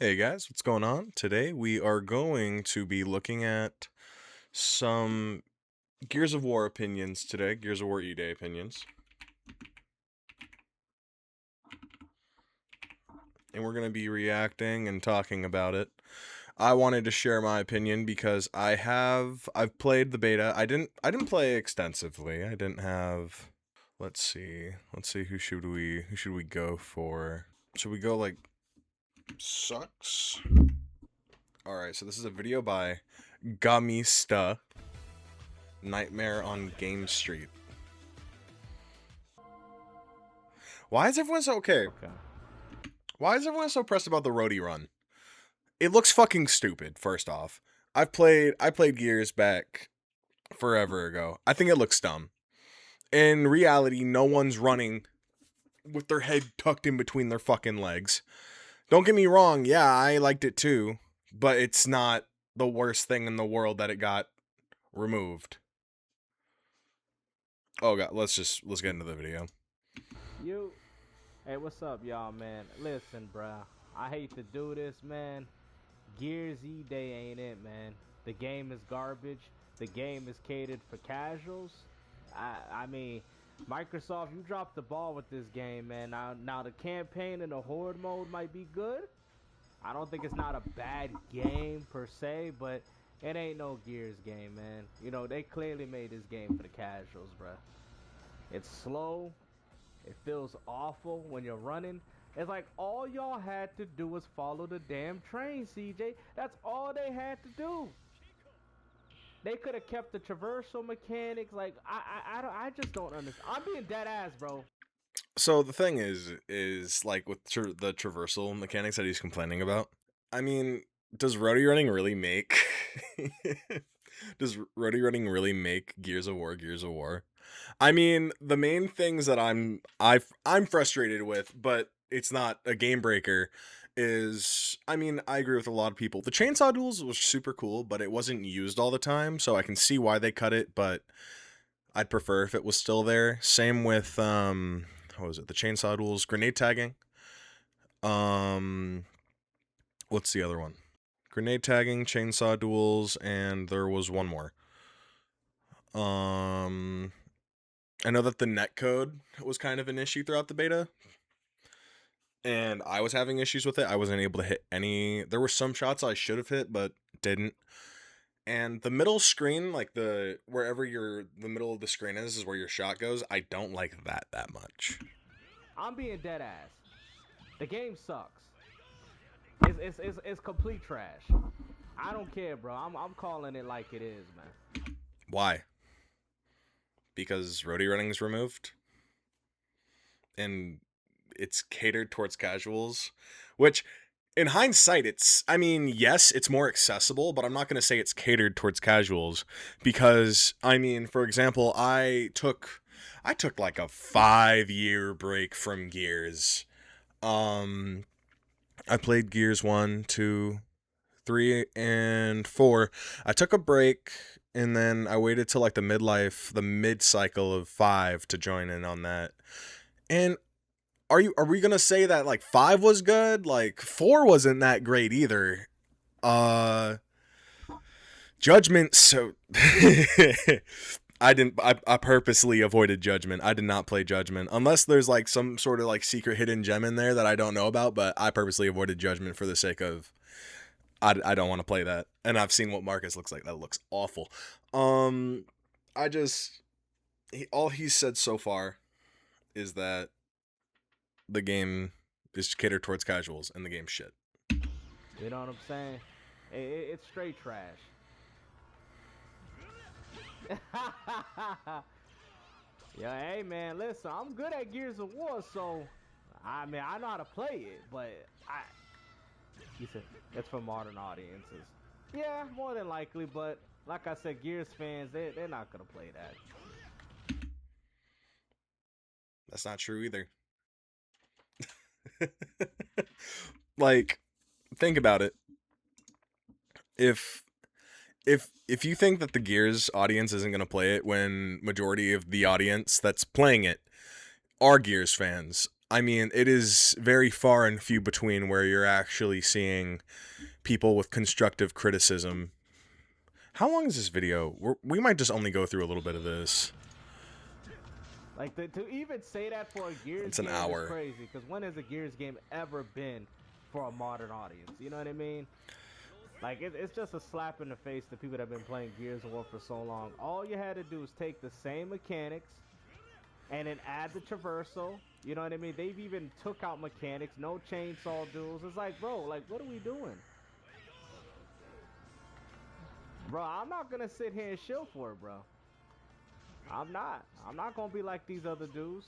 Hey guys, what's going on? Today we are going to be looking at some Gears of War opinions today, Gears of War E-Day opinions. And we're going to be reacting and talking about it. I wanted to share my opinion because I've played the beta. I didn't play extensively. I didn't have Let's see. Who should we go for? Should we go like sucks? All right, so this is a video by Gamista. Nightmare on Game Street. Why is everyone so okay? Why is everyone so pressed about the roadie run? It looks fucking stupid. First off, I played Gears back forever ago. I think it looks dumb. In reality, no one's running with their head tucked in between their fucking legs. Don't get me wrong. Yeah, I liked it too, but it's not the worst thing in the world that it got removed. Oh god, let's get into the video. Hey, what's up, y'all, man? Listen, bruh, I hate to do this, man. Gears E-Day ain't it, man. The game is garbage. The game is catered for casuals. I mean, Microsoft, you dropped the ball with this game, man. Now the campaign and the horde mode might be good. I don't think it's not a bad game per se, but it ain't no Gears game, man. You know, they clearly made this game for the casuals, bruh. It's slow. It feels awful when you're running. It's like all y'all had to do was follow the damn train, CJ. That's all they had to do. They could have kept the traversal mechanics. Like I just don't understand. I'm being dead ass, bro. So the thing is like with the traversal mechanics that he's complaining about. I mean, does roadie running really make does roadie running really make Gears of War Gears of War? I mean, the main things that I'm frustrated with, but it's not a game breaker, is I mean, I agree with a lot of people. The chainsaw duels was super cool, but it wasn't used all the time, so I can see why they cut it, but I'd prefer if it was still there. Same with what was it? The chainsaw duels, grenade tagging. Um what's the other one? Grenade tagging, chainsaw duels, and there was one more. I know that the netcode was kind of an issue throughout the beta, and I was having issues with it. I wasn't able to hit any. There were some shots I should have hit, but didn't. And the middle screen, like the middle of the screen is where your shot goes. I don't like that much. I'm being dead ass. The game sucks. It's complete trash. I don't care, bro. I'm calling it like it is, man. Why? Because roadie running is removed, and it's catered towards casuals, which in hindsight, I mean, yes, it's more accessible, but I'm not going to say it's catered towards casuals because, I mean, for example, I took like a 5-year break from Gears. I played Gears 1, 2, 3, and 4. I took a break and then I waited till like the mid cycle of 5 to join in on that. And are we gonna say that like 5 was good? Like 4 wasn't that great either. Judgment, so I purposely avoided Judgment. I did not play Judgment unless there's like some sort of like secret hidden gem in there that I don't know about, but I purposely avoided Judgment for the sake of I don't want to play that. And I've seen what Marcus looks like. That looks awful. I just all he's said so far is that the game is catered towards casuals and the game's shit. You know what I'm saying? It's straight trash. Yeah, hey man, listen, I'm good at Gears of War, so I mean I know how to play it, but you said it's for modern audiences. Yeah, more than likely, but like I said, Gears fans, they're not gonna play that. That's not true either. Like, think about it. If if you think that the Gears audience isn't going to play it when majority of the audience that's playing it are Gears fans, I mean, it is very far and few between where you're actually seeing people with constructive criticism. How long is this video? We might just only go through a little bit of this. Like to even say that for a Gears It's an game hour. is crazy. Because when has a Gears game ever been for a modern audience? You know what I mean? Like it's just a slap in the face to people that have been playing Gears of War for so long. All you had to do is take the same mechanics and then add the traversal. You know what I mean? They've even took out mechanics, no chainsaw duels. It's like, bro, like what are we doing? Bro, I'm not gonna sit here and shill for it, bro. I'm not. I'm not gonna be like these other dudes.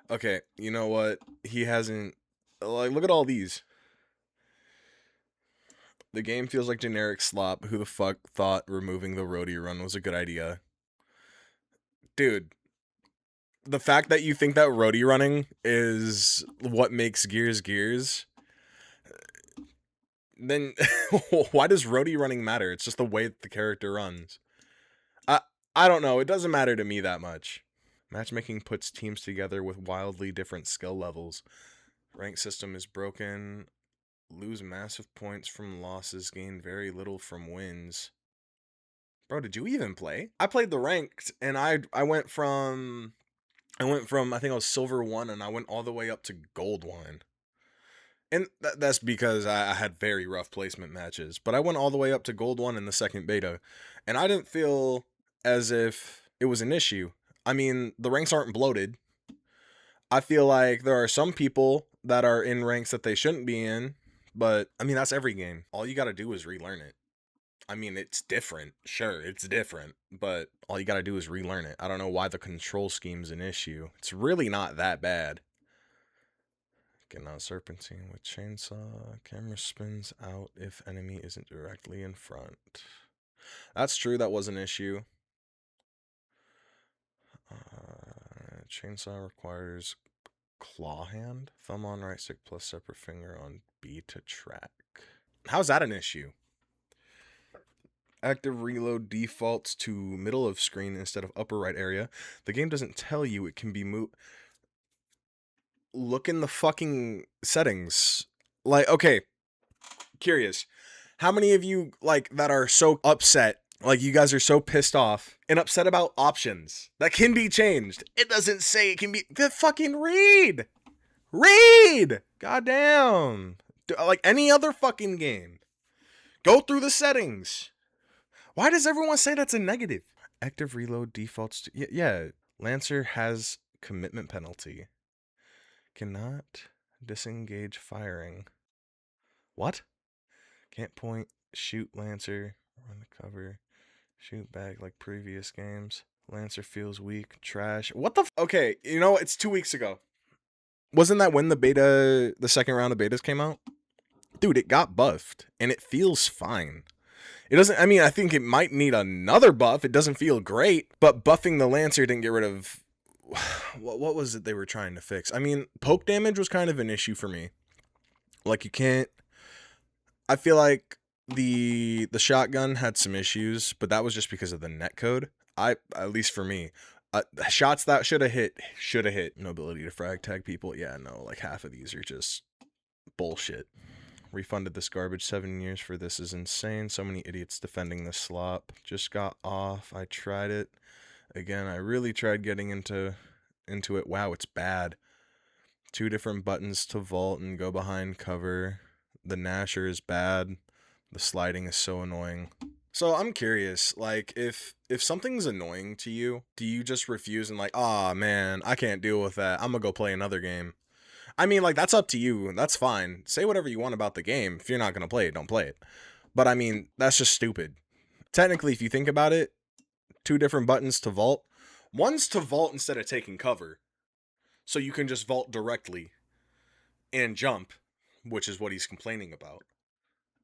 Okay, you know what? He hasn't. Like, look at all these. The game feels like generic slop. Who the fuck thought removing the roadie run was a good idea? Dude, the fact that you think that roadie running is what makes Gears Gears, then why does roadie running matter? It's just the way that the character runs. I don't know. It doesn't matter to me that much. Matchmaking puts teams together with wildly different skill levels. Rank system is broken. Lose massive points from losses, gain very little from wins. Bro, did you even play? I played the ranked, and I went from I think I was silver 1 and I went all the way up to gold 1. And that's because I had very rough placement matches, but I went all the way up to gold 1 in the second beta, and I didn't feel as if it was an issue. I mean, the ranks aren't bloated. I feel like there are some people that are in ranks that they shouldn't be in, but I mean, that's every game. All you gotta do is relearn it. I mean, it's different. Sure, it's different, but all you gotta do is relearn it. I don't know why the control scheme's an issue. It's really not that bad. Getting out serpentine with chainsaw. Camera spins out if enemy isn't directly in front. That's true, that was an issue. Chainsaw requires claw hand. Thumb on right stick plus separate finger on B to track. How's that an issue? Active reload defaults to middle of screen instead of upper right area. The game doesn't tell you it can be moved. Look in the fucking settings. Like, okay, curious. How many of you, like, that are so upset, like, you guys are so pissed off and upset about options that can be changed? It doesn't say it can be. Fucking read! Read! Goddamn. Like any other fucking game. Go through the settings. Why does everyone say that's a negative? Active reload defaults to... Yeah. Lancer has commitment penalty. Cannot disengage firing. What? Can't point, shoot Lancer, run the cover, shoot back like previous games. Lancer feels weak, trash. What the okay, you know, it's 2 weeks ago. Wasn't that when the second round of betas came out? Dude, it got buffed, and it feels fine. It doesn't, I mean, I think it might need another buff. It doesn't feel great, but buffing the Lancer didn't get rid of... What was it they were trying to fix? I mean, poke damage was kind of an issue for me. Like, you can't... I feel like the shotgun had some issues, but that was just because of the netcode. At least for me. Shots that should have hit. No ability to frag tag people. Yeah, no, like half of these are just bullshit. Refunded this garbage 7 years for this is insane. So many idiots defending this slop. Just got off. I tried it. Again, I really tried getting into it. Wow, it's bad. 2 different buttons to vault and go behind cover. The Nasher is bad. The sliding is so annoying. So I'm curious, like, if something's annoying to you, do you just refuse and like, ah, man, I can't deal with that. I'm gonna go play another game. I mean, like, that's up to you. That's fine. Say whatever you want about the game. If you're not gonna play it, don't play it. But I mean, that's just stupid. Technically, if you think about it, 2 different buttons to vault. One's to vault instead of taking cover. So you can just vault directly and jump, which is what he's complaining about.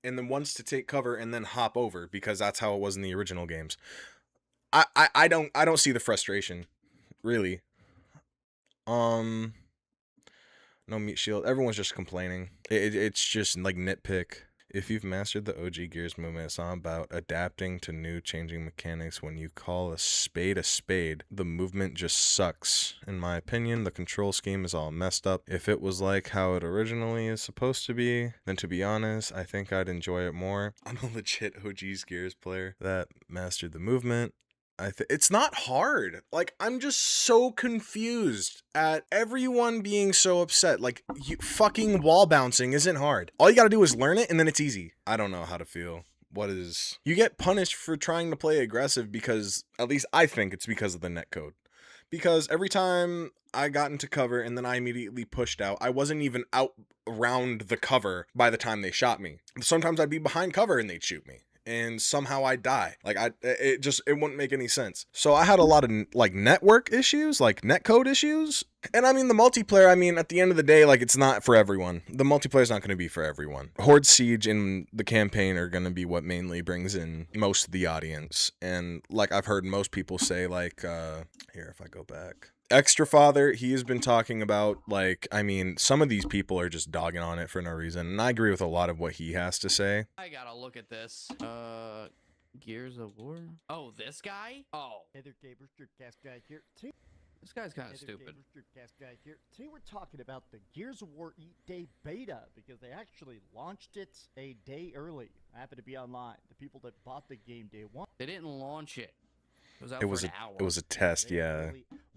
And then one's to take cover and then hop over, because that's how it was in the original games. I don't see the frustration, really. No meat shield. Everyone's just complaining. It's just like nitpick. If you've mastered the OG Gears movement, it's not about adapting to new changing mechanics. When you call a spade, the movement just sucks. In my opinion, the control scheme is all messed up. If it was like how it originally is supposed to be, then to be honest, I think I'd enjoy it more. I'm a legit OG Gears player that mastered the movement. It's not hard. Like, I'm just so confused at everyone being so upset. Like, fucking wall bouncing isn't hard. All you gotta do is learn it and then it's easy. I don't know how to feel. You get punished for trying to play aggressive because, at least I think it's because of the netcode. Because every time I got into cover and then I immediately pushed out, I wasn't even out around the cover by the time they shot me. Sometimes I'd be behind cover and they'd shoot me. And somehow I die. Like, it wouldn't make any sense. So I had a lot of like network issues, like netcode issues. And I mean, the multiplayer, I mean, at the end of the day, like, it's not for everyone. The multiplayer is not going to be for everyone. Horde Siege and the campaign are going to be what mainly brings in most of the audience. And like, I've heard most people say, like, here, if I go back. Extra Father, he has been talking about, like, I mean, some of these people are just dogging on it for no reason, and I agree with a lot of what he has to say. I gotta look at this. Gears of War? Oh, this guy? Oh. Heather Gaber, Streetcast guy here. This guy's kind of stupid. Guy here. Today we're talking about the Gears of War Eat Day beta because they actually launched it a day early. I happen to be online. The people that bought the game day one. They didn't launch it. It was out It was for an a hour. it was a test, yeah.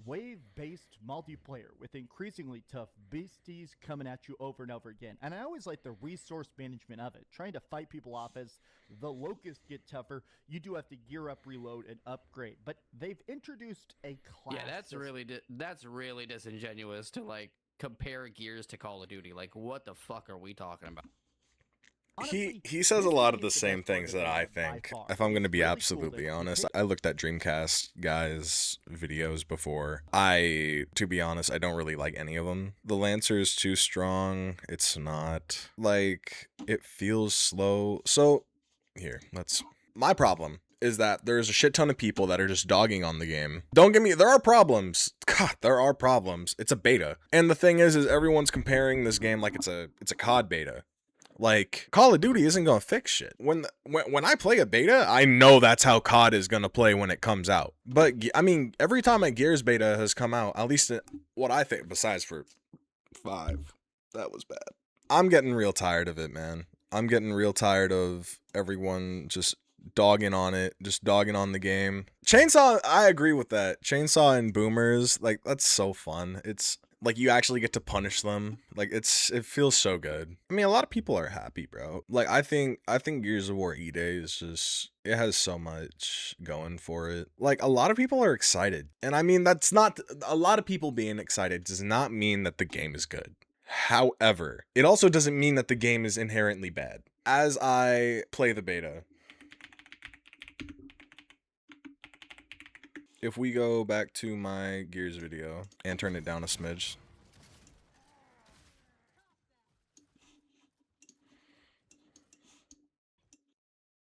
Wave-based multiplayer with increasingly tough beasties coming at you over and over again. And I always like the resource management of it. Trying to fight people off as the locusts get tougher, you do have to gear up, reload, and upgrade. But they've introduced a class. Yeah, that's really disingenuous to like compare Gears to Call of Duty. Like, what the fuck are we talking about? Honestly, He says a this lot is of the the same best part things of that the I game by think. far. If I'm going to It's be really cool absolutely that honest, they- I looked at Dreamcast guys' videos before. To be honest, I don't really like any of them. The Lancer is too strong. It's not. Like, it feels slow. So, my problem is that there's a shit ton of people that are just dogging on the game. Don't get me, there are problems. God, there are problems. It's a beta. And the thing is everyone's comparing this game like it's a COD beta. Like, Call of Duty isn't gonna fix shit. When I play a beta, I know that's how COD is gonna play when it comes out. But, I mean, every time a Gears beta has come out, at least what I think, besides for 5, that was bad. I'm getting real tired of it, man. I'm getting real tired of everyone just dogging on it, just dogging on the game. Chainsaw, I agree with that. Chainsaw and Boomers, like, that's so fun. It's like you actually get to punish them. Like, it feels so good. I mean, a lot of people are happy, bro. Like, I think Gears of War E-Day is just, it has so much going for it. Like, a lot of people are excited. And I mean, that's not, a lot of people being excited does not mean that the game is good. However, it also doesn't mean that the game is inherently bad. As I play the beta, if we go back to my Gears video and turn it down a smidge.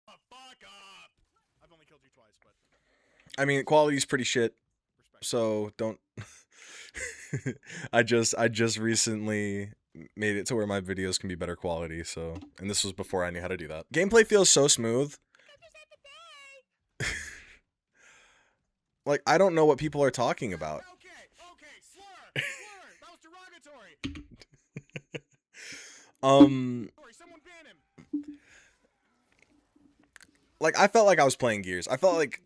Fuck up! I've only killed you twice, but I mean, quality's pretty shit. So don't. I just recently made it to where my videos can be better quality. So, and this was before I knew how to do that. Gameplay feels so smooth. Like, I don't know what people are talking about. Okay, slur, that was derogatory. Someone ban him. Like, I felt like I was playing Gears. I felt like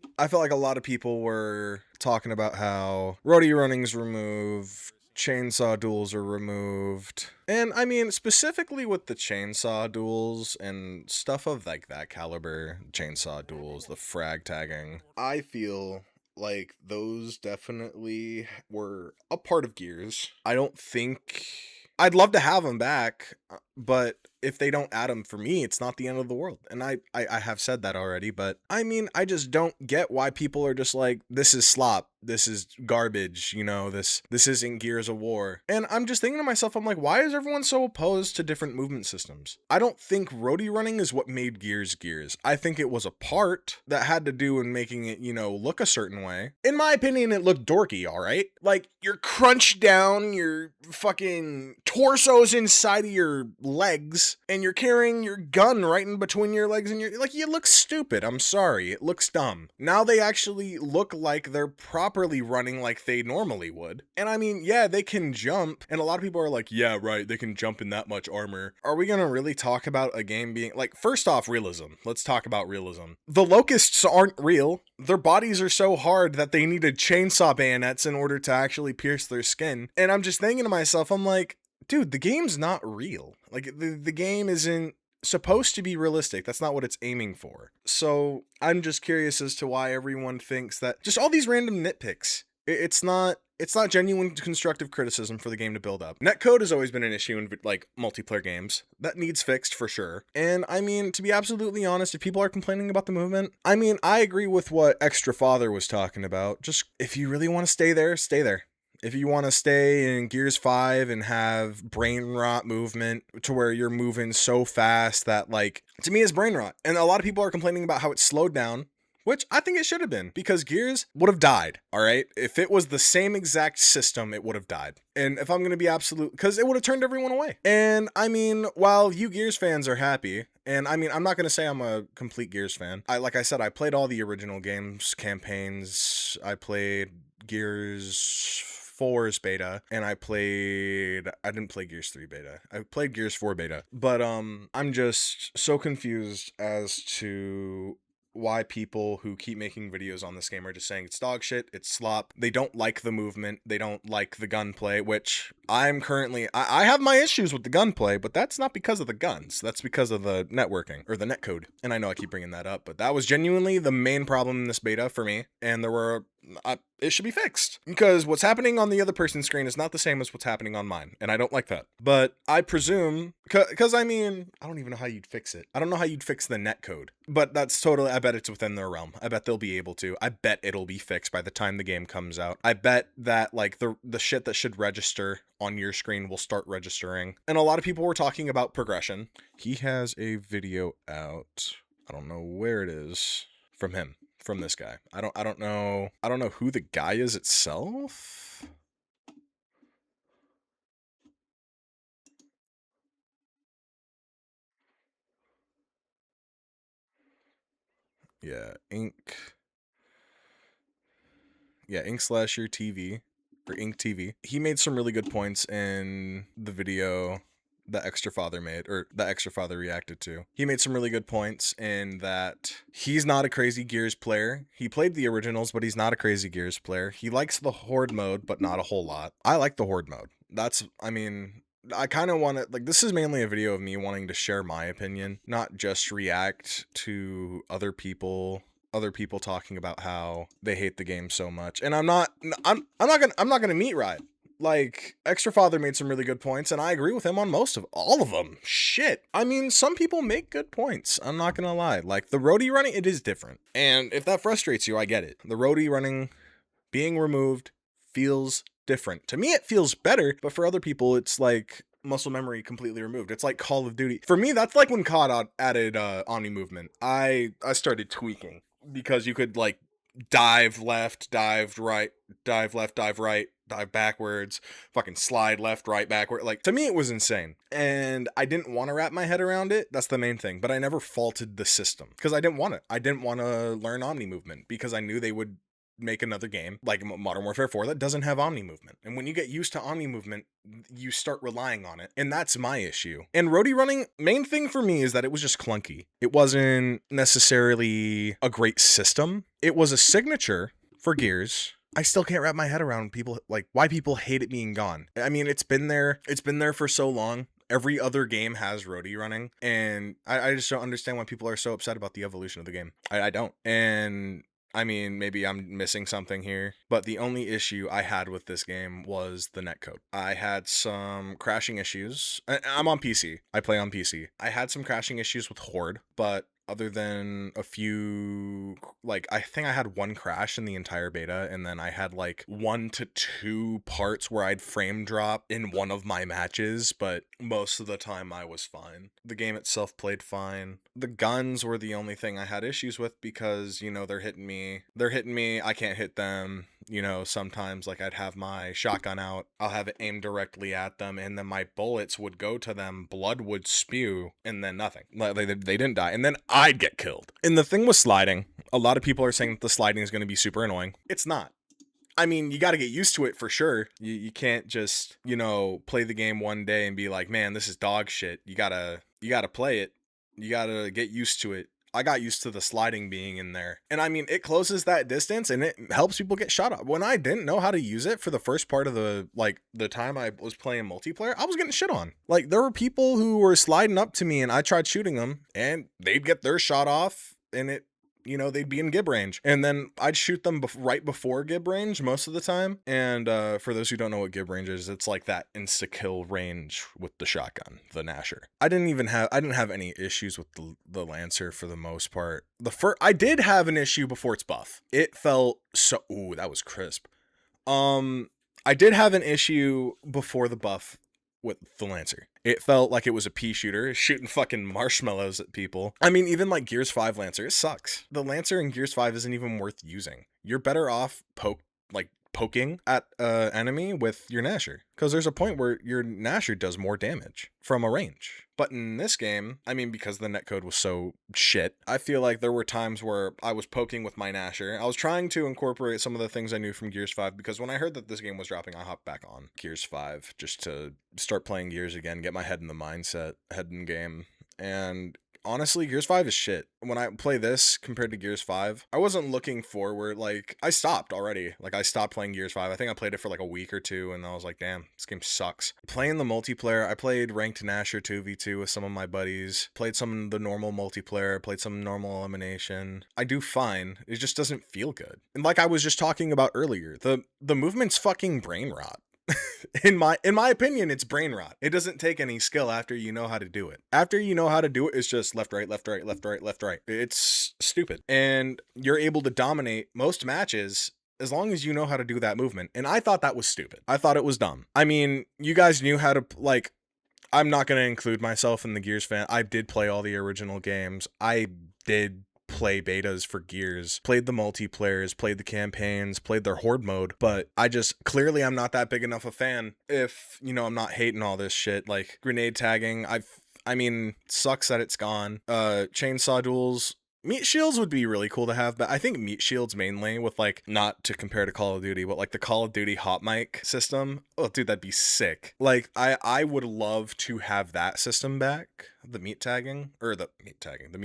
a lot of people were talking about how roadie running's removed, chainsaw duels are removed. And I mean, specifically with the chainsaw duels and stuff of like that caliber, chainsaw duels, the frag tagging, I feel like those definitely were a part of Gears. I don't think I'd love to have them back, but if they don't add them, for me, it's not the end of the world. And I have said that already, but I mean, I just don't get why people are just like, this is slop, this is garbage, you know, this isn't Gears of War. And I'm just thinking to myself, I'm like, why is everyone so opposed to different movement systems? I don't think roadie running is what made Gears Gears. I think it was a part that had to do in making it, you know, look a certain way. In my opinion, it looked dorky, alright? Like, you're crunched down, your fucking torso's inside of your your legs and you're carrying your gun right in between your legs and you're like, you look stupid. I'm sorry. It looks dumb. Now they actually look like they're properly running like they normally would. And I mean, yeah, they can jump. And a lot of people are like, yeah, right, they can jump in that much armor. Are we gonna really talk about a game being like, first off, realism? Let's talk about realism. The locusts aren't real. Their bodies are so hard that they needed chainsaw bayonets in order to actually pierce their skin. And I'm just thinking to myself, I'm like, dude, the game's not real. Like, the game isn't supposed to be realistic. That's not what it's aiming for. So I'm just curious as to why everyone thinks that just all these random nitpicks. It's not genuine constructive criticism for the game to build up. Netcode has always been an issue in like multiplayer games. That needs fixed for sure. And I mean, to be absolutely honest, if people are complaining about the movement, I mean, I agree with what Extra Father was talking about. Just if you really want to stay there, stay there. If you want to stay in Gears 5 and have brain rot movement to where you're moving so fast that, like, to me it's brain rot. And a lot of people are complaining about how it's slowed down, which I think it should have been, because Gears would have died, all right? If it was the same exact system, it would have died. And if I'm going to be absolute, because it would have turned everyone away. And I mean, while you Gears fans are happy, and I mean, I'm not going to say I'm a complete Gears fan. Like I said, I played all the original games, campaigns. I played Gears 4's beta, and I didn't play Gears 3 beta. I played Gears 4 beta. But I'm just so confused as to why people who keep making videos on this game are just saying it's dog shit, it's slop. They don't like the movement, they don't like the gunplay, which I'm currently, I have my issues with the gunplay, but that's not because of the guns. That's because of the networking, or the netcode. And I know I keep bringing that up, but that was genuinely the main problem in this beta for me. And there were, it should be fixed, because what's happening on the other person's screen is not the same as what's happening on mine, and I don't like that. But I presume, because I mean, I don't even know how you'd fix it. I don't know how you'd fix the netcode, but that's totally, I bet it's within their realm. I bet they'll be able to. I bet it'll be fixed by the time the game comes out. I bet that, like, the shit that should register on your screen will start registering. And a lot of people were talking about progression. He has a video out, I don't know where it is, from him. From this guy. I don't know who the guy is itself. Yeah, Ink. Yeah, Ink Slasher TV, or Ink TV. He made some really good points in the video that Extra Father made, or that Extra Father reacted to. He made some really good points in that he's not a crazy Gears player. He played the originals, but he's not a crazy Gears player. He likes the Horde mode, but not a whole lot. I like the Horde mode. That's, I mean, I kind of want to, like, this is mainly a video of me wanting to share my opinion, not just react to other people talking about how they hate the game so much. And I'm not gonna meet Riot. Like, Extra Father made some really good points, and I agree with him on all of them. Shit. I mean, some people make good points. I'm not gonna lie. Like, the roadie running, it is different. And if that frustrates you, I get it. The roadie running being removed feels different. To me, it feels better, but for other people, it's like muscle memory completely removed. It's like Call of Duty. For me, that's like when COD added Omni movement. I started tweaking, because you could, like, dive left, dive right, dive left, dive right, dive backwards, fucking slide left, right, backward. Like, to me, it was insane. And I didn't want to wrap my head around it. That's the main thing. But I never faulted the system, because I didn't want it. I didn't want to learn Omni movement, because I knew they would make another game like Modern Warfare 4 that doesn't have Omni movement. And when you get used to Omni movement, you start relying on it. And that's my issue. And roadie running, main thing for me is that it was just clunky. It wasn't necessarily a great system. It was a signature for Gears. I still can't wrap my head around people, like, why people hate it being gone. I mean, it's been there for so long. Every other game has roadie running, and I just don't understand why people are so upset about the evolution of the game. I don't. And I mean, maybe I'm missing something here, but the only issue I had with this game was the netcode. I had some crashing issues. I'm on PC. I play on PC. I had some crashing issues with Horde, but other than a few, like, I think I had one crash in the entire beta, and then I had like 1 to 2 parts where I'd frame drop in one of my matches, but most of the time I was fine. The game itself played fine. The guns were the only thing I had issues with, because, you know, they're hitting me, I can't hit them. you know, sometimes like I'd have my shotgun out, I'll have it aimed directly at them, and then my bullets would go to them, blood would spew, and then nothing. Like they didn't die, and then I'd get killed. And the thing with sliding, a lot of people are saying that the sliding is going to be super annoying. It's not. I mean, you got to get used to it for sure. You can't just, you know, play the game one day and be like, man, this is dog shit. You gotta play it. You gotta get used to it. I got used to the sliding being in there. And I mean, it closes that distance and it helps people get shot up. When I didn't know how to use it for the first part of the time I was playing multiplayer, I was getting shit on. Like, there were people who were sliding up to me and I tried shooting them and they'd get their shot off and it, you know, they'd be in gib range, and then I'd shoot them right before gib range most of the time. And for those who don't know what gib range is, it's like that insta kill range with the shotgun, the Gnasher. I didn't have any issues with the Lancer for the most part. I did have an issue before its buff. It felt so, ooh, that was crisp. I did have an issue before the buff with the Lancer. It felt like it was a pea shooter, shooting fucking marshmallows at people. I mean, even like Gears 5 Lancer, it sucks. The Lancer in Gears 5 isn't even worth using. You're better off poking at enemy with your Gnasher, because there's a point where your Gnasher does more damage from a range. But in this game, I mean, because the netcode was so shit, I feel like there were times where I was poking with my Gnasher. I was trying to incorporate some of the things I knew from Gears 5, because when I heard that this game was dropping, I hopped back on Gears 5 just to start playing Gears again, get my head in the mindset, head in game. And honestly, Gears 5 is shit. When I play this compared to Gears 5, I wasn't looking forward. Like, I stopped already. Like, I stopped playing Gears 5. I think I played it for like a week or two, and I was like, damn, this game sucks. Playing the multiplayer, I played Ranked Gnasher 2v2 with some of my buddies, played some of the normal multiplayer, played some normal elimination. I do fine. It just doesn't feel good. And like I was just talking about earlier, the movement's fucking brain rot. In my opinion, it's brain rot. It doesn't take any skill after you know how to do it. After you know how to do it, it's just left, right, left, right, left, right, left, right. It's stupid. And you're able to dominate most matches as long as you know how to do that movement. And I thought that was stupid. I thought it was dumb. I mean, you guys knew how to, like, I'm not going to include myself in the Gears fan. I did play all the original games. I did play betas for Gears, played the multiplayers, played the campaigns, played their horde mode, but clearly I'm not that big enough a fan if, you know, I'm not hating all this shit. Like grenade tagging, I mean, sucks that it's gone. Chainsaw duels, meat shields would be really cool to have, but I think meat shields mainly with, like, not to compare to Call of Duty, but like the Call of Duty hot mic system. Oh, dude, that'd be sick. Like, I would love to have that system back. The meat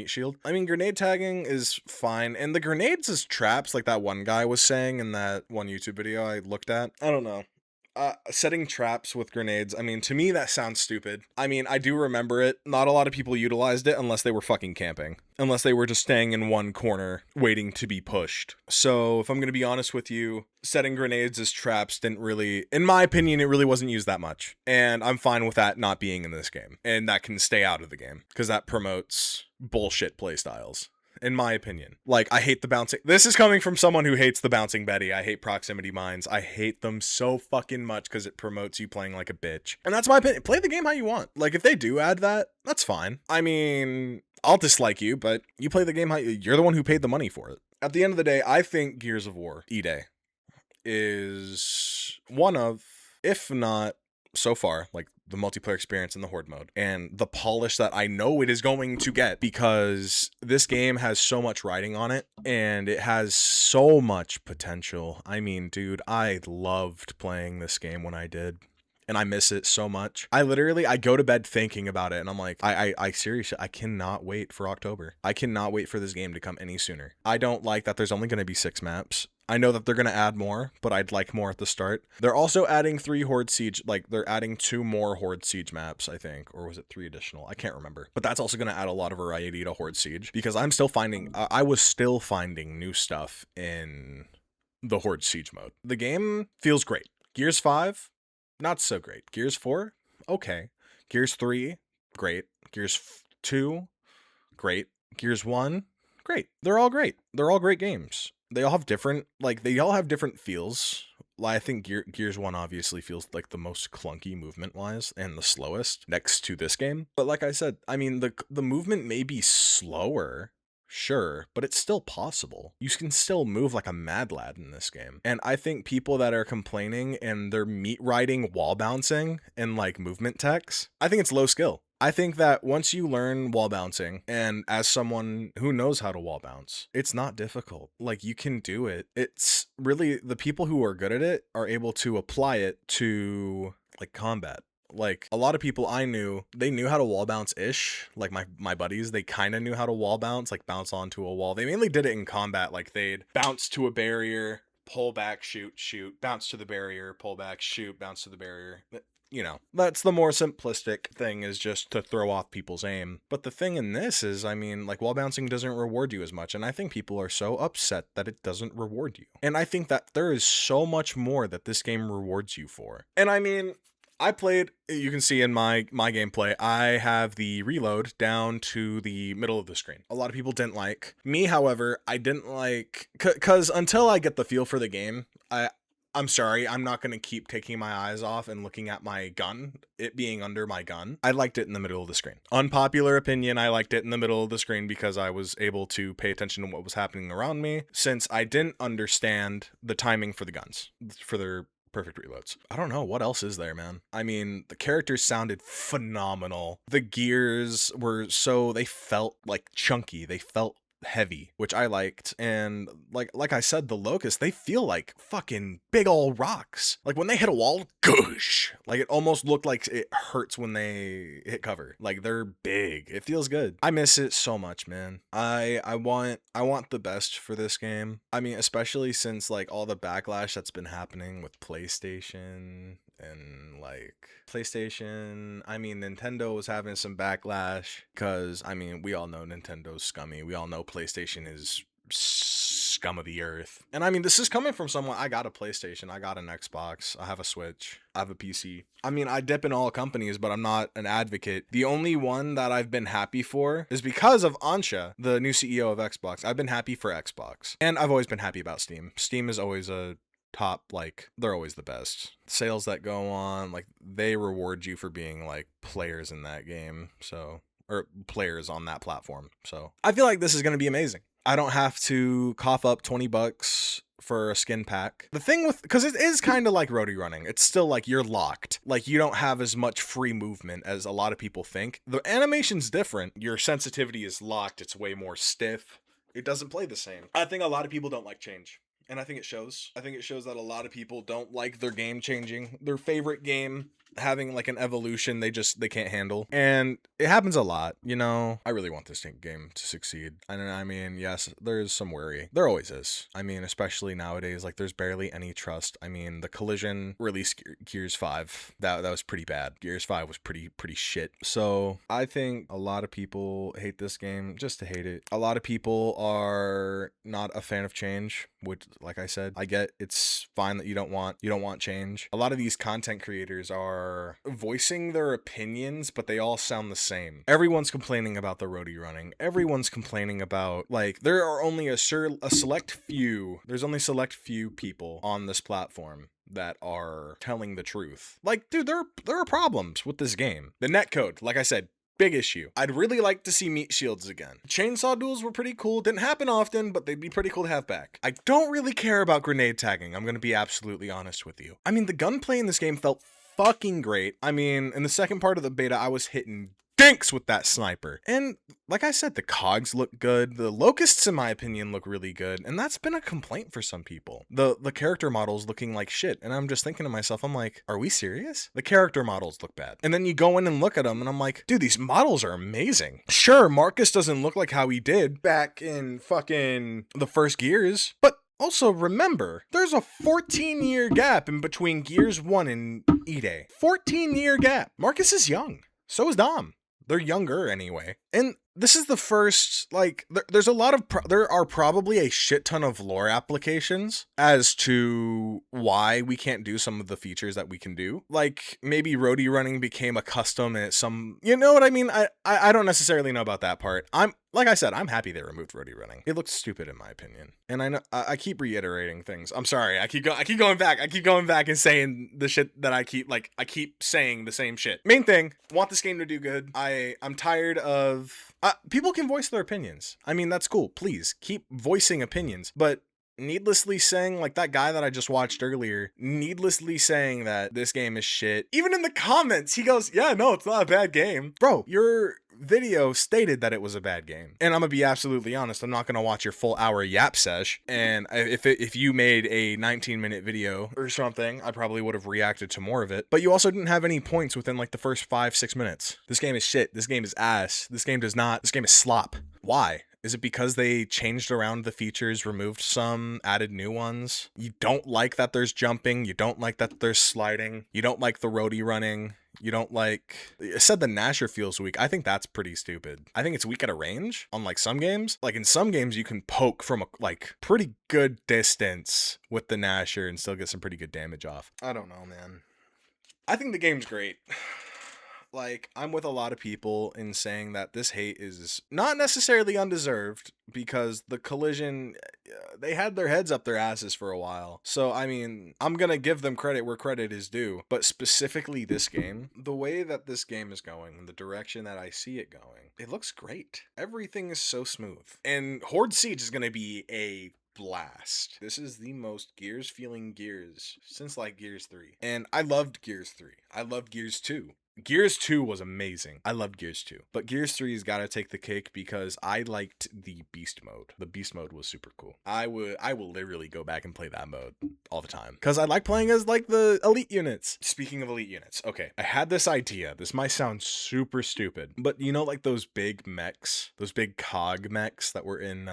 shield. I mean, grenade tagging is fine, and the grenades as traps, like that one guy was saying in that one YouTube video I looked at. I don't know. Setting traps with grenades, I mean, to me, that sounds stupid. I mean, I do remember it. Not a lot of people utilized it unless they were fucking camping. Unless they were just staying in one corner, waiting to be pushed. So, if I'm gonna be honest with you, setting grenades as traps didn't really, in my opinion, it really wasn't used that much. And I'm fine with that not being in this game. And that can stay out of the game, because that promotes bullshit playstyles. In my opinion. Like, I hate the bouncing. This is coming from someone who hates the bouncing Betty. I hate proximity mines. I hate them so fucking much because it promotes you playing like a bitch. And that's my opinion. Play the game how you want. Like, if they do add that, that's fine. I mean, I'll dislike you, but you play the game how you're the one who paid the money for it. At the end of the day, I think Gears of War, E-Day, is one of, if not so far, like, the multiplayer experience in the horde mode and the polish that I know it is going to get, because this game has so much riding on it and it has so much potential. I mean, dude, I loved playing this game when I did, and I miss it so much. I go to bed thinking about it, and I'm like, I seriously, I cannot wait for October. I cannot wait for this game to come any sooner. I don't like that there's only going to be 6 maps. I know that they're going to add more, but I'd like more at the start. They're also adding 3 Horde Siege, like they're adding 2 more Horde Siege maps, I think, or was it 3 additional? I can't remember. But that's also going to add a lot of variety to Horde Siege, because I was still finding new stuff in the Horde Siege mode. The game feels great. Gears 5, not so great. Gears 4, okay. Gears 3, great. Gears 2, great. Gears 1, great. They're all great. They're all great games. They all have different feels. I think Gears 1 obviously feels like the most clunky movement-wise and the slowest next to this game. But like I said, I mean, the movement may be slower, sure, but it's still possible. You can still move like a mad lad in this game. And I think people that are complaining and they're meat riding wall bouncing and like movement techs, I think it's low skill. I think that once you learn wall bouncing, and as someone who knows how to wall bounce, it's not difficult. Like, you can do it. It's really the people who are good at it are able to apply it to like combat. Like, a lot of people I knew, they knew how to wall bounce ish. Like my buddies, they kind of knew how to wall bounce, like bounce onto a wall. They mainly did it in combat. Like, they'd bounce to a barrier, pull back, shoot, bounce to the barrier, pull back, shoot, bounce to the barrier. You know, that's the more simplistic thing, is just to throw off people's aim. But the thing in this is, I mean, like, wall bouncing doesn't reward you as much. And I think people are so upset that it doesn't reward you. And I think that there is so much more that this game rewards you for. And I mean, I played, you can see in my gameplay, I have the reload down to the middle of the screen. A lot of people didn't like. Me, however, I didn't like, because until I get the feel for the game, I'm sorry, I'm not going to keep taking my eyes off and looking at my gun, it being under my gun. I liked it in the middle of the screen. Unpopular opinion, I liked it in the middle of the screen because I was able to pay attention to what was happening around me, since I didn't understand the timing for the guns, for their perfect reloads. I don't know, what else is there, man? I mean, the characters sounded phenomenal. The gears were they felt like chunky. They felt heavy, which I liked. And like I said, the locusts, they feel like fucking big old rocks. Like, when they hit a wall, goosh, like it almost looked like it hurts when they hit cover. Like, they're big. It feels good. I miss it so much, man. I want the best for this game. I mean, especially since like all the backlash that's been happening with PlayStation and like PlayStation. I mean, Nintendo was having some backlash because, I mean, we all know Nintendo's scummy. We all know PlayStation is scum of the earth. And I mean, this is coming from someone. I got a PlayStation, I got an Xbox, I have a Switch, I have a PC. I mean, I dip in all companies, but I'm not an advocate. The only one that I've been happy for is because of Ansha, the new CEO of Xbox. I've been happy for Xbox, and I've always been happy about Steam. Steam is always a top, like, they're always the best. Sales that go on, like, they reward you for being like players in that game, so, or players on that platform. So I feel like this is going to be amazing. I don't have to cough up $20 for a skin pack. The thing with, because it is kind of like roadie running, it's still like you're locked. Like, you don't have as much free movement as a lot of people think. The animation's different. Your sensitivity is locked. It's way more stiff. It doesn't play the same. I think a lot of people don't like change. And I think it shows. I think it shows that a lot of people don't like their game changing. Their favorite game having like an evolution they can't handle. And it happens a lot, you know. I really want this game to succeed. And I mean, yes, there's some worry. There always is. I mean, especially nowadays, like, there's barely any trust. I mean, the Collision released Gears 5. That was pretty bad. Gears 5 was pretty shit. So I think a lot of people hate this game just to hate it. A lot of people are not a fan of change, which, like I said, I get. It's fine that you don't want change. A lot of these content creators are voicing their opinions, but they all sound the same. Everyone's complaining about the roadie running. Everyone's complaining about, like, there are only select few people on this platform that are telling the truth. Like, dude, there are problems with this game. The netcode, like I said, big issue. I'd really like to see meat shields again. Chainsaw duels were pretty cool. Didn't happen often, but they'd be pretty cool to have back. I don't really care about grenade tagging. I'm gonna be absolutely honest with you. I mean, the gunplay in this game felt fucking great. I mean, in the second part of the beta, I was hitting dinks with that sniper. And like I said, the cogs look good. The locusts, in my opinion, look really good. And that's been a complaint for some people. The character models looking like shit. And I'm just thinking to myself, I'm like, are we serious? The character models look bad. And then you go in and look at them and I'm like, dude, these models are amazing. Sure, Marcus doesn't look like how he did back in fucking the first Gears, but also remember, there's a 14-year gap in between Gears 1 and E-Day. 14-year gap. Marcus is young. So is Dom. They're younger anyway. And this is the first, like, there's a lot of, there are probably a shit ton of lore applications as to why we can't do some of the features that we can do. Like, maybe roadie running became a custom and some, you know what I mean? I don't necessarily know about that part. Like I said, I'm happy they removed roadie running. It looks stupid in my opinion. And I know I keep reiterating things. I'm sorry. I keep going back. I keep going back and saying the shit that I keep saying the same shit. Main thing, want this game to do good. I'm tired of people can voice their opinions. I mean, that's cool. Please keep voicing opinions, but needlessly saying, like that guy that I just watched earlier, needlessly saying that this game is shit. Even in the comments, he goes, yeah, no, it's not a bad game. Bro, your video stated that it was a bad game. And I'm gonna be absolutely honest, I'm not gonna watch your full hour yap sesh. And if you made a 19-minute video or something, I probably would have reacted to more of it. But you also didn't have any points within like the first 5-6 minutes. This game is shit. This game is ass. This game is slop. Why? Is it because they changed around the features, removed some, added new ones? You don't like that there's jumping. You don't like that there's sliding. You don't like the roadie running. You don't like... I said the Nasher feels weak. I think that's pretty stupid. I think it's weak at a range, unlike some games. Like in some games, you can poke from a pretty good distance with the Nasher and still get some pretty good damage off. I don't know, man. I think the game's great. Like, I'm with a lot of people in saying that this hate is not necessarily undeserved because the Collision, they had their heads up their asses for a while. So, I mean, I'm going to give them credit where credit is due. But specifically this game, the way that this game is going, the direction that I see it going, it looks great. Everything is so smooth. And Horde Siege is going to be a blast. This is the most Gears feeling Gears since like Gears 3. And I loved Gears 3. I loved Gears 2. Gears 2 was amazing. I loved Gears 2. But Gears 3's got to take the cake because I liked the Beast mode. The Beast mode was super cool. I will literally go back and play that mode all the time because I like playing as like the elite units. Speaking of elite units, okay, I had this idea. This might sound super stupid, but you know, like those big mechs, those big cog mechs that were in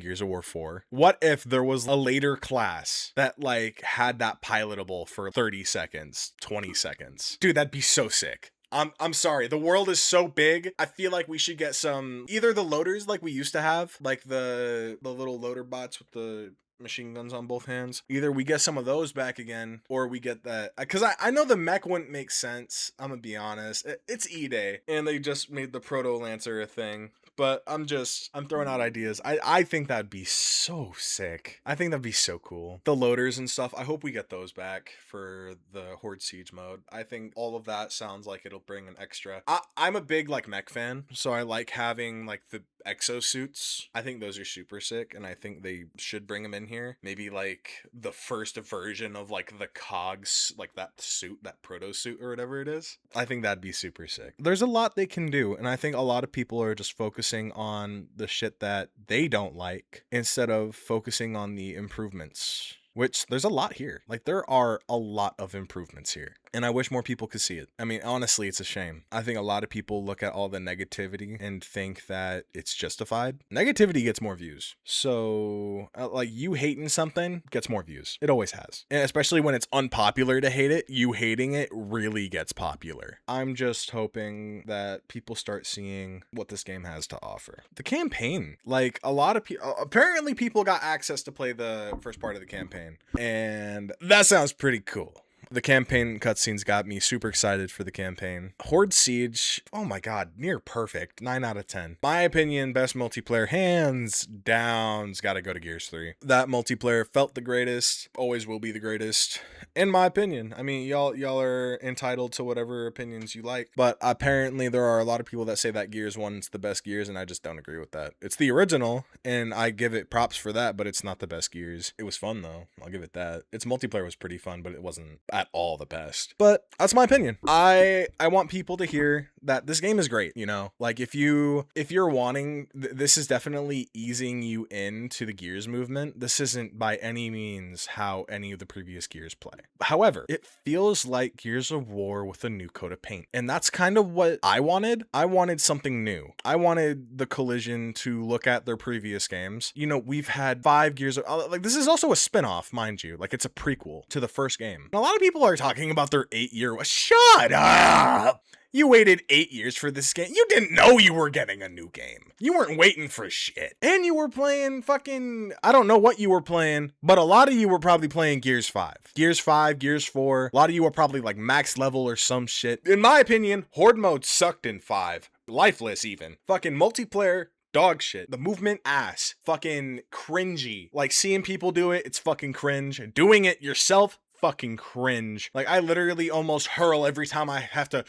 Gears of War 4. What if there was a later class that like had that pilotable for 30 seconds, 20 seconds? Dude, that'd be so sick. I'm sorry. The world is so big. I feel like we should get some, either the loaders like we used to have, like the little loader bots with the machine guns on both hands. Either we get some of those back again, or we get that, because I know the mech wouldn't make sense. I'm gonna be honest. It's E-Day, and they just made the Proto Lancer a thing. But I'm throwing out ideas. I think that'd be so sick. I think that'd be so cool. The loaders and stuff, I hope we get those back for the Horde Siege mode. I think all of that sounds like it'll bring an extra. I'm a big like mech fan, so I like having like the exosuits. I think those are super sick, and I think they should bring them in here. Maybe like the first version of like the cogs, like that suit, that proto suit or whatever it is. I think that'd be super sick. There's a lot they can do, and I think a lot of people are just focusing on the shit that they don't like instead of focusing on the improvements. Which there's a lot here. Like there are a lot of improvements here. And I wish more people could see it. I mean, honestly, it's a shame. I think a lot of people look at all the negativity and think that it's justified. Negativity gets more views. So like you hating something gets more views. It always has. And especially when it's unpopular to hate it, you hating it really gets popular. I'm just hoping that people start seeing what this game has to offer. The campaign, like a lot of people, apparently people got access to play the first part of the campaign. And that sounds pretty cool. The campaign cutscenes got me super excited for the campaign. Horde Siege, oh my god, near perfect. 9 out of 10. My opinion, best multiplayer, hands down's gotta go to Gears 3. That multiplayer felt the greatest, always will be the greatest, in my opinion. I mean, y'all are entitled to whatever opinions you like, but apparently there are a lot of people that say that Gears 1's the best Gears, and I just don't agree with that. It's the original, and I give it props for that, but it's not the best Gears. It was fun though, I'll give it that. Its multiplayer was pretty fun, but it wasn't at all the best. But that's my opinion. I want people to hear that this game is great, you know? Like if you're wanting, this is definitely easing you into the Gears movement. This isn't by any means how any of the previous Gears play. However, it feels like Gears of War with a new coat of paint. And that's kind of what I wanted. I wanted something new. I wanted the Collision to look at their previous games. You know, we've had 5 Gears of, like this is also a spin-off, mind you. Like it's a prequel to the first game. And a lot of people are talking about their 8-year. Shut up! You waited 8 years for this game. You didn't know you were getting a new game. You weren't waiting for shit. And you were playing fucking, I don't know what you were playing, but a lot of you were probably playing Gears 5. Gears 5, Gears 4. A lot of you were probably like max level or some shit. In my opinion, Horde mode sucked in 5. Lifeless even. Fucking multiplayer dog shit. The movement, ass. Fucking cringy. Like, seeing people do it, it's fucking cringe. Doing it yourself, fucking cringe. Like, I literally almost hurl every time I have to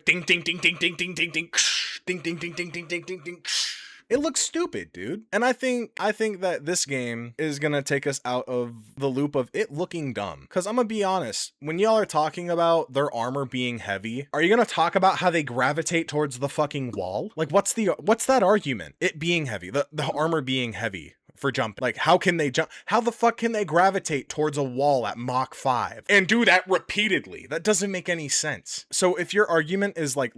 ding ding ding ding ding ding ding ding ding ding ding ding ding ding ding ding. It looks stupid, dude. And I think that this game is gonna take us out of the loop of it looking dumb. Cause I'm gonna be honest, when y'all are talking about their armor being heavy, are you gonna talk about how they gravitate towards the fucking wall? Like, what's that argument? It being heavy, the armor being heavy for jumping. Like, how can they jump? How the fuck can they gravitate towards a wall at Mach 5 and do that repeatedly? That doesn't make any sense. So if your argument is like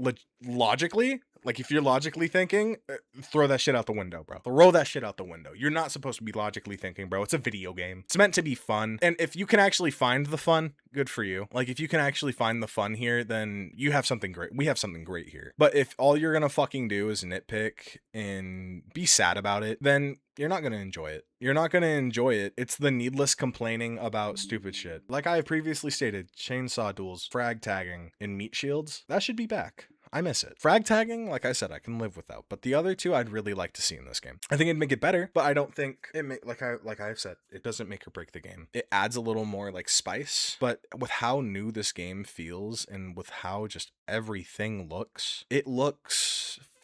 logically, like, if you're logically thinking, throw that shit out the window, bro. Throw that shit out the window. You're not supposed to be logically thinking, bro. It's a video game. It's meant to be fun. And if you can actually find the fun, good for you. Like, if you can actually find the fun here, then you have something great. We have something great here. But if all you're gonna fucking do is nitpick and be sad about it, then you're not gonna enjoy it. You're not gonna enjoy it. It's the needless complaining about stupid shit. Like I have previously stated, chainsaw duels, frag tagging, and meat shields, that should be back. I miss it. Frag tagging, like I said, I can live without, but the other two I'd really like to see in this game. I think it'd make it better, but I don't think it like I've said, it doesn't make or break the game. It adds a little more like spice, but with how new this game feels and with how just everything looks,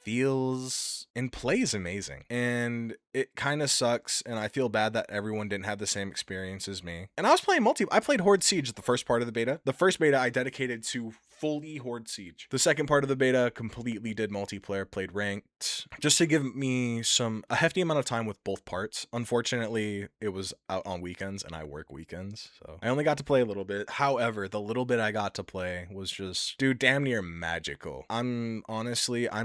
feels and plays amazing. And it kind of sucks, and I feel bad that everyone didn't have the same experience as me. And I was playing I played Horde Siege the first part of the beta. The first beta I dedicated to fully Horde Siege. The second part of the beta completely did multiplayer, played ranked, just to give me a hefty amount of time with both parts. Unfortunately, it was out on weekends and I work weekends, so I only got to play a little bit. However, the little bit I got to play was just, dude, damn near magical. I'm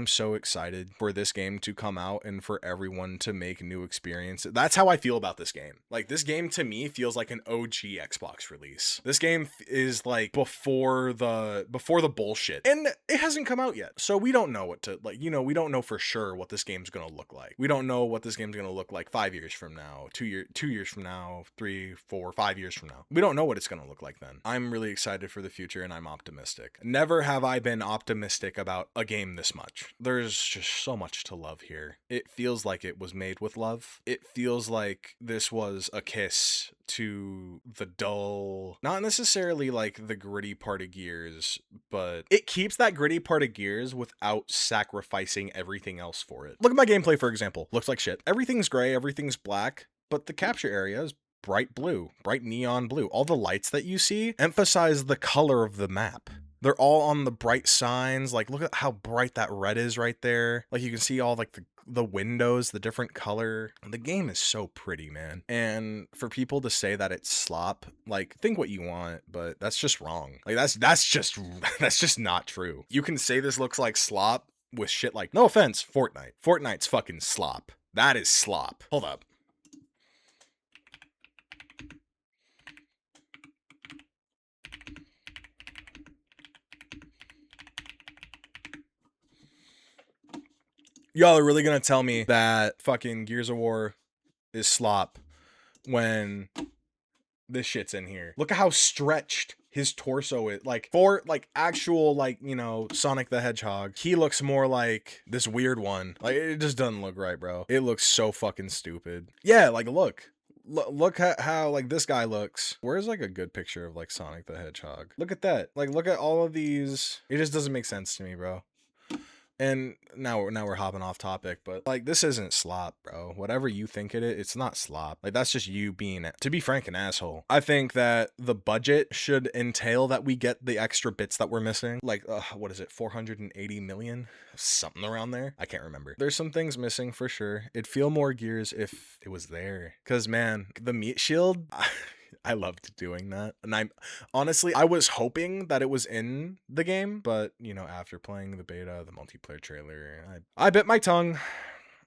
so excited for this game to come out and for everyone to make new experiences. That's how I feel about this game. Like, this game to me feels like an OG Xbox release. This game is like before the bullshit, and it hasn't come out yet, so we don't know what to, like, you know, we don't know for sure what this game's gonna look like. We don't know what this game's gonna look like 5 years from now, 2 years from now, 3, 4, 5 years from now. We don't know what it's gonna look like then. I'm really excited for the future, and I'm optimistic. Never have I been optimistic about a game this much. There's just so much to love here. It feels like it was made with love. It feels like this was a kiss to the dull, not necessarily like the gritty part of Gears, but it keeps that gritty part of Gears without sacrificing everything else for it. Look at my gameplay, for example. Looks like shit. Everything's gray, everything's black, but the capture area is bright blue, bright neon blue. All the lights that you see emphasize the color of the map. They're all on the bright signs. Like, look at how bright that red is right there. Like, you can see all like the windows, the different color. The game is so pretty, man. And for people to say that it's slop, like, think what you want, but that's just wrong. Like, that's just not true. You can say this looks like slop with shit like, no offense, Fortnite. Fortnite's fucking slop. That is slop. Hold up. Y'all are really gonna tell me that fucking Gears of War is slop when this shit's in here? Look at how stretched his torso is. Like, for like actual, like, you know, Sonic the Hedgehog, he looks more like this weird one. Like, it just doesn't look right, bro. It looks so fucking stupid. Yeah, like, look at how like this guy looks. Where's like a good picture of like Sonic the Hedgehog? Look at that. Like, look at all of these. It just doesn't make sense to me, bro. And now we're hopping off topic, but like, this isn't slop, bro. Whatever you think it is, it's not slop. Like, that's just you being, to be frank, an asshole. I think that the budget should entail that we get the extra bits that we're missing. Like, what is it, 480 million? Something around there. I can't remember. There's some things missing for sure. It'd feel more Gears if it was there. Cause man, the meat shield, I loved doing that. And I was hoping that it was in the game, but you know, after playing the beta, the multiplayer trailer, I bit my tongue.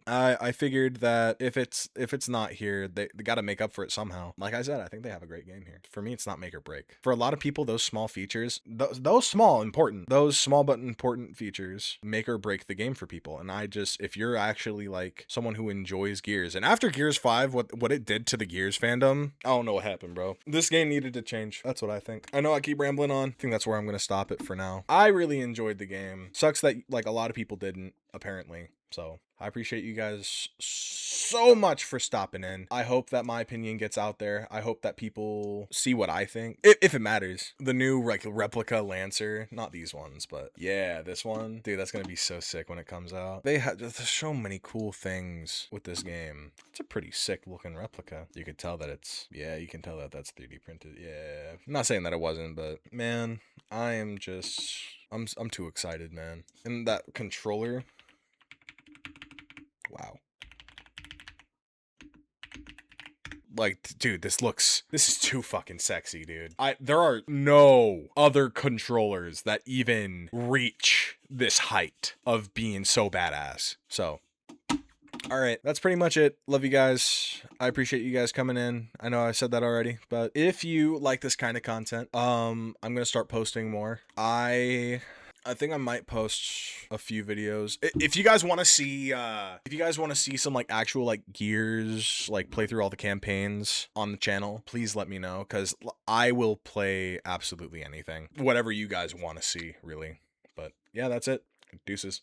I figured that if it's not here, they got to make up for it somehow. Like I said, I think they have a great game here. For me, it's not make or break. For a lot of people, those small features, those small but important features make or break the game for people. And if you're actually like someone who enjoys Gears, and after Gears 5, what it did to the Gears fandom, I don't know what happened, bro. This game needed to change. That's what I think. I know I keep rambling on. I think that's where I'm going to stop it for now. I really enjoyed the game. Sucks that like a lot of people didn't, apparently. So I appreciate you guys so much for stopping in. I hope that my opinion gets out there. I hope that people see what I think, if it matters. The new replica Lancer, not these ones, but yeah, this one, dude, that's gonna be so sick when it comes out. There's so many cool things with this game. It's a pretty sick looking replica. You could tell that you can tell that that's 3D printed. Yeah, I'm not saying that it wasn't, but man, I'm too excited, man. And that controller. Wow. Like, dude, this is too fucking sexy, dude. There are no other controllers that even reach this height of being so badass. So, all right, that's pretty much it. Love you guys. I appreciate you guys coming in. I know I said that already, but if you like this kind of content, I'm gonna start posting more. I think I might post a few videos. If you guys want to see some like actual like Gears, like play through all the campaigns on the channel, please let me know, because I will play absolutely anything, whatever you guys want to see, really. But yeah, that's it. Deuces.